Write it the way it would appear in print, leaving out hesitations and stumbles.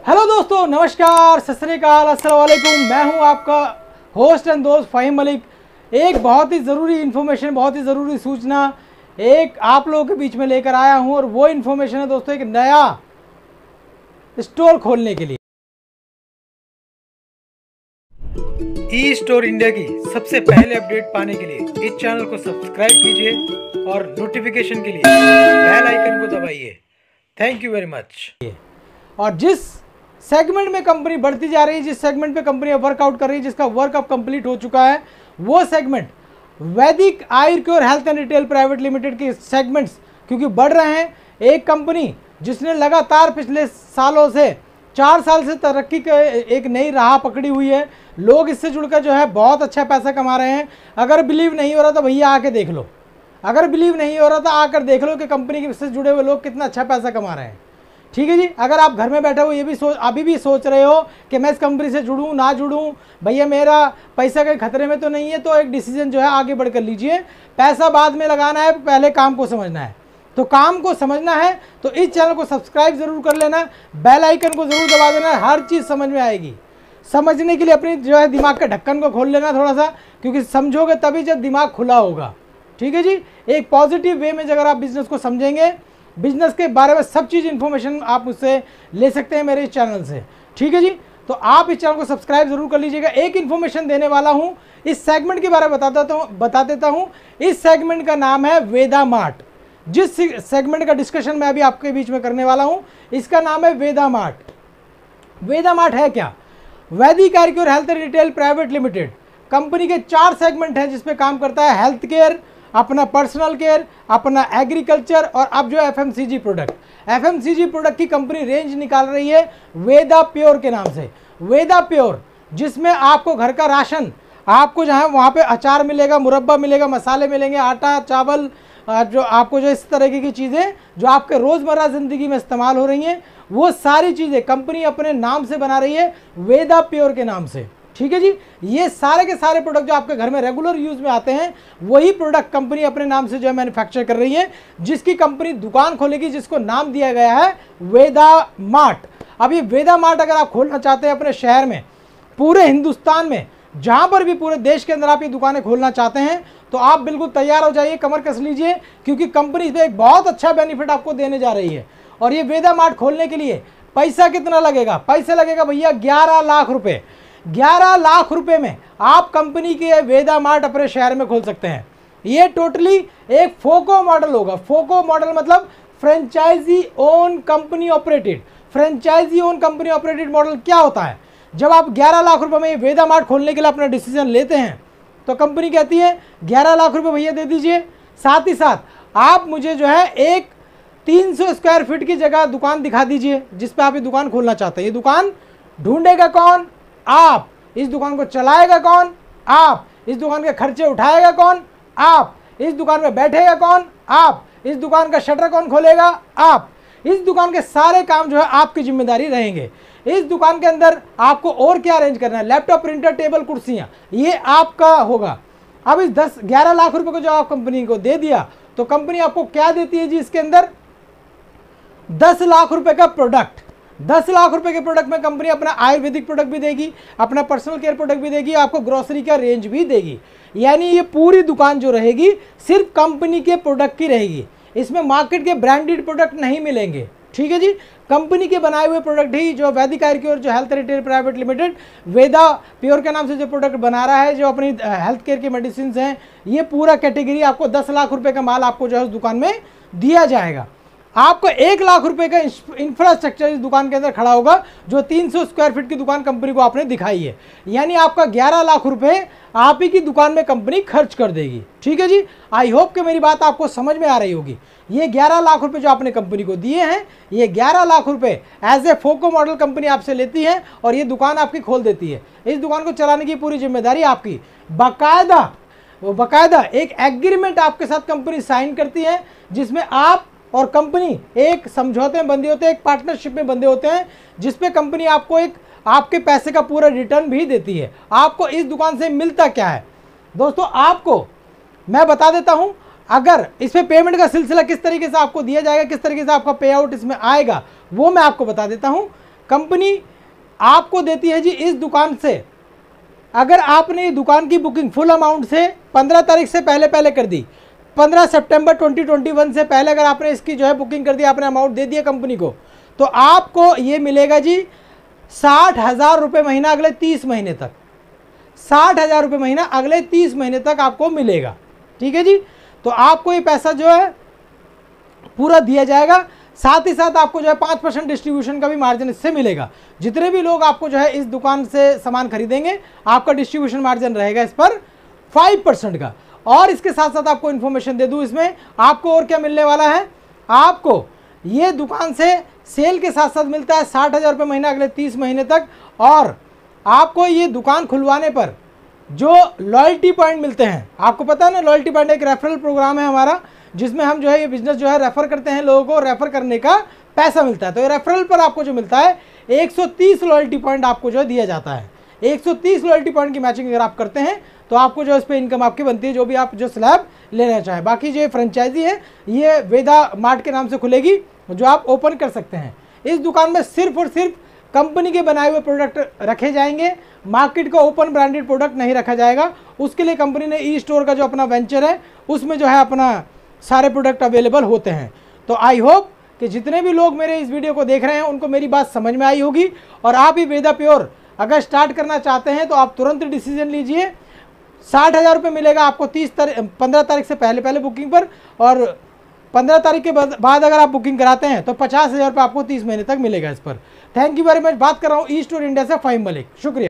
Hello दोस्तों, नमस्कार, सत श्री अकाल, अस्सलाम वालेकुम। मैं हूं आपका होस्ट एंड दोस्त फ़हीम मलिक। एक बहुत ही ज़रूरी इन्फॉर्मेशन, बहुत ही ज़रूरी सूचना एक आप लोगों के बीच में लेकर आया हूं और वो इन्फॉर्मेशन है दोस्तों एक नया स्टोर खोलने के लिए। ई स्टोर इंडिया की सबसे पहले अपडेट पाने के लिए इस चैनल को सब्सक्राइब कीजिए और नोटिफिकेशन के लिए बेल आइकन को दबाइए। Thank you very much. और जिस सेगमेंट में कंपनी बढ़ती जा रही है, जिस सेगमेंट पे कंपनी वर्कआउट कर रही है, जिसका वर्क अब कंप्लीट हो चुका है, वो segment Vedic Ayurcure health and retail private limited के सेगमेंट्स क्योंकि बढ़ रहे हैं। एक कंपनी जिसने लगातार पिछले सालों से 4 साल से तरक्की के एक नई राह पकड़ी हुई है। लोग इससे जुड़कर जो है बहुत अच्छा पैसा कमा रहे हैं। अगर बिलीव नहीं हो रहा तो भैया आके देख लो, अगर बिलीव नहीं हो रहा तो आकर देख लो कि कंपनी से जुड़े हुए लोग कितना अच्छा पैसा कमा रहे हैं। ठीक है जी। अगर आप घर में बैठे हो ये भी अभी भी सोच रहे हो कि मैं इस कंपनी से जुड़ूं ना जुड़ूं, भैया मेरा पैसा कहीं खतरे में तो नहीं है, तो एक डिसीजन जो है आगे बढ़कर लीजिए। पैसा बाद में लगाना है, पहले काम को समझना है। तो काम को समझना है तो इस चैनल को सब्सक्राइब जरूर कर लेना, बेल आइकन को जरूर दबा देना, हर चीज़ समझ में आएगी। समझने के लिए अपनी जो है दिमाग का ढक्कन को खोल लेना थोड़ा सा, क्योंकि समझोगे तभी जब दिमाग खुला होगा। ठीक है जी। एक पॉजिटिव वे में अगर आप बिजनेस को समझेंगे, बिजनेस के बारे में सब चीज़ इन्फॉर्मेशन आप मुझसे ले सकते हैं मेरे इस चैनल से। ठीक है जी। तो आप इस चैनल को सब्सक्राइब जरूर कर लीजिएगा। एक इन्फॉर्मेशन देने वाला हूं, इस सेगमेंट के बारे में बता देता हूं। इस सेगमेंट का नाम है वेदा मार्ट। जिस सेगमेंट का डिस्कशन मैं अभी आपके बीच में करने वाला हूं, इसका नाम है वेदा मार्ट। वेदा मार्ट है क्या? Vedic Ayurcure health and retail private limited company के 4 सेगमेंट हैं जिसपे काम करता है। हेल्थ केयर, अपना पर्सनल केयर, अपना एग्रीकल्चर और अब जो एफएमसीजी प्रोडक्ट। एफएमसीजी प्रोडक्ट की कंपनी रेंज निकाल रही है वेदा प्योर के नाम से। वेदा प्योर जिसमें आपको घर का राशन, आपको जहाँ वहाँ पे अचार मिलेगा, मुरब्बा मिलेगा, मसाले मिलेंगे, आटा, चावल, जो आपको जो इस तरह की चीज़ें जो आपके रोज़मर्रा ज़िंदगी में इस्तेमाल हो रही हैं, वो सारी चीज़ें कंपनी अपने नाम से बना रही है, वेदा प्योर के नाम से। ठीक है जी। ये सारे के सारे प्रोडक्ट जो आपके घर में रेगुलर यूज में आते हैं, वही प्रोडक्ट कंपनी अपने नाम से जो है मैन्युफैक्चर कर रही है, जिसकी कंपनी दुकान खोलेगी, जिसको नाम दिया गया है वेदा मार्ट। अब ये वेदा मार्ट अगर आप खोलना चाहते हैं अपने शहर में, पूरे हिंदुस्तान में, जहां पर भी पूरे देश के अंदर आप ये दुकानें खोलना चाहते हैं, तो आप बिल्कुल तैयार हो जाइए, कमर कस लीजिए, क्योंकि कंपनी इस पर एक बहुत अच्छा बेनिफिट आपको देने जा रही है। और ये वेदा मार्ट खोलने के लिए पैसा कितना लगेगा? पैसा लगेगा भैया 11 लाख रुपए। 11 लाख रुपए में आप कंपनी के वेदा मार्ट अपने शहर में खोल सकते हैं। ये टोटली एक फोको मॉडल होगा। फोको मॉडल मतलब franchise own company operated. Franchise own company operated model क्या होता है? जब आप 11 लाख रुपए में ये वेदा मार्ट खोलने के लिए अपना डिसीजन लेते हैं, तो कंपनी कहती है 11 लाख रुपए भैया दे दीजिए, साथ ही साथ आप मुझे जो है एक 300 स्क्वायर फीट की जगह दुकान दिखा दीजिए जिस पे आप ये दुकान खोलना चाहते हैं। ये दुकान ढूंढेगा कौन? आप। इस दुकान को चलाएगा कौन? आप। इस दुकान के खर्चे उठाएगा कौन? आप। इस दुकान में बैठेगा कौन? आप। इस दुकान का शटर कौन खोलेगा? आप। इस दुकान के सारे काम जो है आपकी जिम्मेदारी रहेंगे। इस दुकान के अंदर आपको और क्या अरेंज करना है? लैपटॉप, प्रिंटर, टेबल, कुर्सियां, ये आपका होगा। अब इस 11 लाख रुपए को जो आप कंपनी को दे दिया, तो कंपनी आपको क्या देती है जी? इसके अंदर 10 लाख रुपए का प्रोडक्ट। 10 लाख रुपए के प्रोडक्ट में कंपनी अपना आयुर्वेदिक प्रोडक्ट भी देगी, अपना पर्सनल केयर प्रोडक्ट भी देगी, आपको ग्रोसरी का रेंज भी देगी। यानी ये पूरी दुकान जो रहेगी सिर्फ कंपनी के प्रोडक्ट की रहेगी। इसमें मार्केट के ब्रांडेड प्रोडक्ट नहीं मिलेंगे। ठीक है जी। कंपनी के बनाए हुए प्रोडक्ट ही जो वैदिक आयुर्क्योर जो हेल्थ रिटेल प्राइवेट लिमिटेड वेदा प्योर के नाम से जो प्रोडक्ट बना रहा है, जो अपनी हेल्थ केयर की मेडिसिन हैं, ये पूरा कैटेगरी आपको 10 लाख रुपए का माल आपको जो है उस दुकान में दिया जाएगा। आपको 1 लाख रुपए का इंफ्रास्ट्रक्चर इस दुकान के अंदर खड़ा होगा, जो 300 स्क्वायर फीट की दुकान कंपनी को आपने दिखाई है। यानी आपका 11 लाख रुपए आप ही की दुकान में कंपनी खर्च कर देगी। ठीक है जी। आई होप कि मेरी बात आपको समझ में आ रही होगी। ये 11 लाख रुपए जो आपने कंपनी को दिए हैं, ये 11 लाख रुपए as a FOCO model company आपसे लेती है और ये दुकान आपकी खोल देती है। इस दुकान को चलाने की पूरी जिम्मेदारी आपकी। बाकायदा एक एग्रीमेंट आपके साथ कंपनी साइन करती है, जिसमें आप और कंपनी एक समझौते में बंधे होते हैं, एक पार्टनरशिप में बंधे होते हैं, जिसपे कंपनी आपको एक आपके पैसे का पूरा रिटर्न भी देती है। आपको इस दुकान से मिलता क्या है दोस्तों? आपको मैं बता देता हूं। अगर इस पे पेमेंट का सिलसिला किस तरीके से आपको दिया जाएगा, किस तरीके से आपका पे आउट इसमें आएगा, वो मैं आपको बता देता हूं। कंपनी आपको देती है जी इस दुकान से, अगर आपने दुकान की बुकिंग फुल अमाउंट से 15 तारीख से पहले कर दी, 15 सितंबर 2021 से पहले अगर आपने इसकी जो है बुकिंग कर दी, आपने अमाउंट दे दिया कंपनी को, तो आपको ये मिलेगा जी 60,000 रुपये महीना अगले 30 महीने तक। 60,000 रुपये महीना अगले 30 महीने तक आपको मिलेगा। ठीक है जी, तो आपको ये पैसा जो है पूरा दिया जाएगा। साथ ही साथ आपको जो है 5% डिस्ट्रीब्यूशन का भी मार्जिन इससे मिलेगा। जितने भी लोग आपको जो है इस दुकान से सामान खरीदेंगे, आपका डिस्ट्रीब्यूशन मार्जिन रहेगा इस पर 5% का। और इसके साथ साथ आपको इन्फॉर्मेशन दे दूं, इसमें आपको और क्या मिलने वाला है, आपको ये दुकान से सेल के साथ साथ मिलता है 60,000 रुपये महीना अगले 30 महीने तक। और आपको ये दुकान खुलवाने पर जो लॉयल्टी पॉइंट मिलते हैं, आपको पता है ना, लॉयल्टी पॉइंट एक रेफरल प्रोग्राम है हमारा, जिसमें हम जो है ये बिजनेस जो है रेफर करते हैं, लोगों को रेफर करने का पैसा मिलता है। तो ये रेफरल पर आपको जो मिलता है 130 लॉयल्टी पॉइंट आपको जो है दिया जाता है। 130 लॉयल्टी पॉइंट की मैचिंग अगर आप करते हैं तो आपको जो इस पर इनकम आपकी बनती है, जो भी आप जो स्लैब लेना चाहें। बाकी जो फ्रेंचाइजी है ये वेदा मार्ट के नाम से खुलेगी, जो आप ओपन कर सकते हैं। इस दुकान में सिर्फ और सिर्फ कंपनी के बनाए हुए प्रोडक्ट रखे जाएंगे, मार्केट का ओपन ब्रांडेड प्रोडक्ट नहीं रखा जाएगा। उसके लिए कंपनी ने ई स्टोर का जो अपना वेंचर है उसमें जो है अपना सारे प्रोडक्ट अवेलेबल होते हैं। तो आई होप कि जितने भी लोग मेरे इस वीडियो को देख रहे हैं उनको मेरी बात समझ में आई होगी। और आप ही वेदा प्योर अगर स्टार्ट करना चाहते हैं तो आप तुरंत डिसीजन लीजिए। 60,000 रुपये मिलेगा आपको 15 तारीख से पहले बुकिंग पर, और 15 तारीख के बाद अगर आप बुकिंग कराते हैं तो 50,000 रुपये आपको 30 महीने तक मिलेगा इस पर। Thank you very much. बात कर रहा हूँ ई स्टोर इंडिया से फ़हीम मलिक, शुक्रिया।